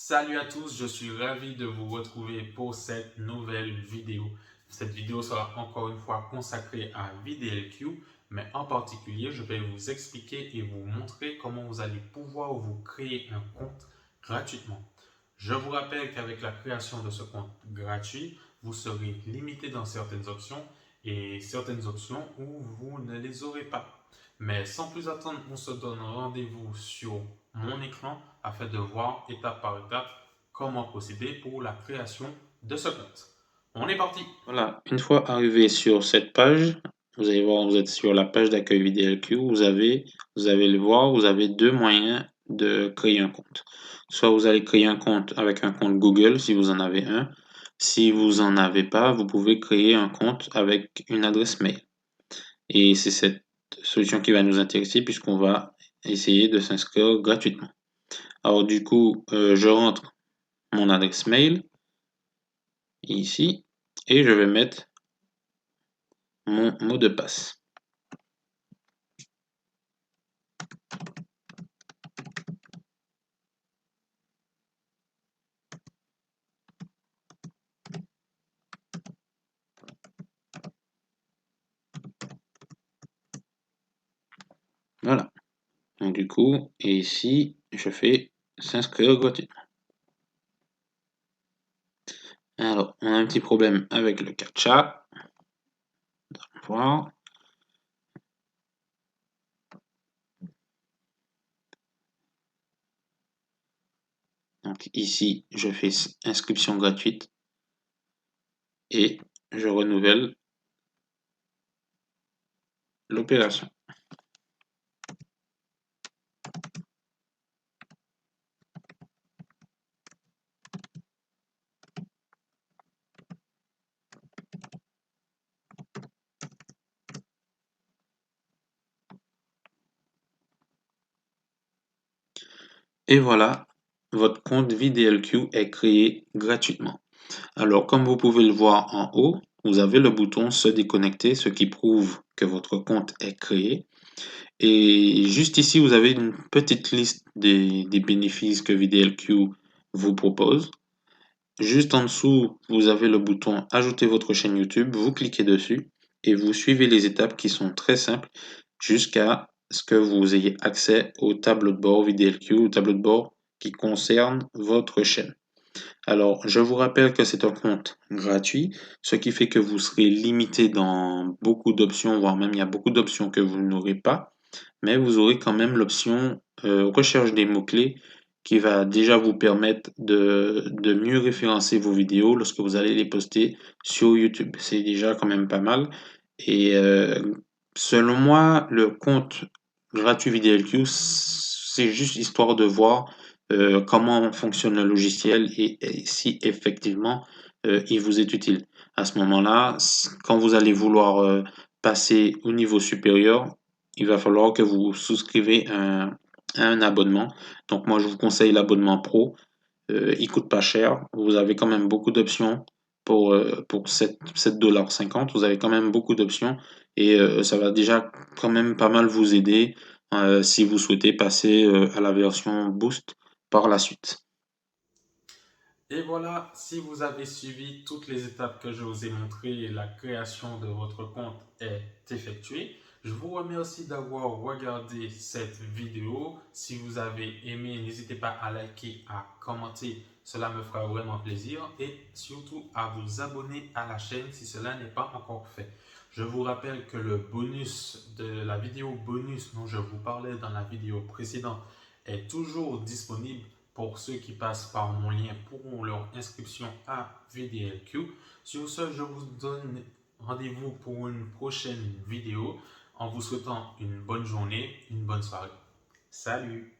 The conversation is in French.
Salut à tous, je suis ravi de vous retrouver pour cette nouvelle vidéo. Cette vidéo sera encore une fois consacrée à VDLQ, mais en particulier, je vais vous expliquer et vous montrer comment vous allez pouvoir vous créer un compte gratuitement. Je vous rappelle qu'avec la création de ce compte gratuit, vous serez limité dans certaines options et certaines options où vous ne les aurez pas. Mais sans plus attendre, on se donne rendez-vous sur mon écran afin de voir étape par étape comment procéder pour la création de ce compte. On est parti! Voilà, une fois arrivé sur cette page, vous allez voir, vous êtes sur la page d'accueil VDLQ, vous avez le voir, vous avez deux moyens de créer un compte. Soit vous allez créer un compte avec un compte Google si vous en avez un. Si vous en avez pas, vous pouvez créer un compte avec une adresse mail. Et c'est cette solution qui va nous intéresser puisqu'on va essayer de s'inscrire gratuitement. Alors du coup, je rentre mon adresse mail ici et je vais mettre mon mot de passe. Voilà. Donc du coup, et ici, je fais s'inscrire gratuitement. Alors, on a un petit problème avec le CAPTCHA. Voir. Donc ici, je fais inscription gratuite et je renouvelle l'opération. Et voilà, votre compte VDLQ est créé gratuitement. Alors, comme vous pouvez le voir en haut, vous avez le bouton se déconnecter, ce qui prouve que votre compte est créé. Et juste ici, vous avez une petite liste des bénéfices que VDLQ vous propose. Juste en dessous, vous avez le bouton ajouter votre chaîne YouTube, vous cliquez dessus et vous suivez les étapes qui sont très simples jusqu'à ce que vous ayez accès au tableau de bord VDLQ, au tableau de bord qui concerne votre chaîne. Alors, je vous rappelle que c'est un compte gratuit, ce qui fait que vous serez limité dans beaucoup d'options, voire même il y a beaucoup d'options que vous n'aurez pas, mais vous aurez quand même l'option recherche des mots-clés qui va déjà vous permettre de mieux référencer vos vidéos lorsque vous allez les poster sur YouTube. C'est déjà quand même pas mal. Et selon moi, le compte gratuit VDLQ, c'est juste histoire de voir comment fonctionne le logiciel et si effectivement il vous est utile. À ce moment-là, quand vous allez vouloir passer au niveau supérieur, il va falloir que vous souscrivez un abonnement. Donc moi, je vous conseille l'abonnement pro. Il coûte pas cher. Vous avez quand même beaucoup d'options pour 7,50 $. Vous avez quand même beaucoup d'options et ça va déjà quand même pas mal vous aider si vous souhaitez passer à la version Boost par la suite. Et voilà, si vous avez suivi toutes les étapes que je vous ai montrées, la création de votre compte est effectuée. Je vous remercie d'avoir regardé cette vidéo. Si vous avez aimé, n'hésitez pas à liker, à commenter. Cela me fera vraiment plaisir. Et surtout à vous abonner à la chaîne si cela n'est pas encore fait. Je vous rappelle que le bonus de la vidéo bonus dont je vous parlais dans la vidéo précédente est toujours disponible pour ceux qui passent par mon lien pour leur inscription à VDLQ. Sur ce, je vous donne rendez-vous pour une prochaine vidéo en vous souhaitant une bonne journée, une bonne soirée. Salut!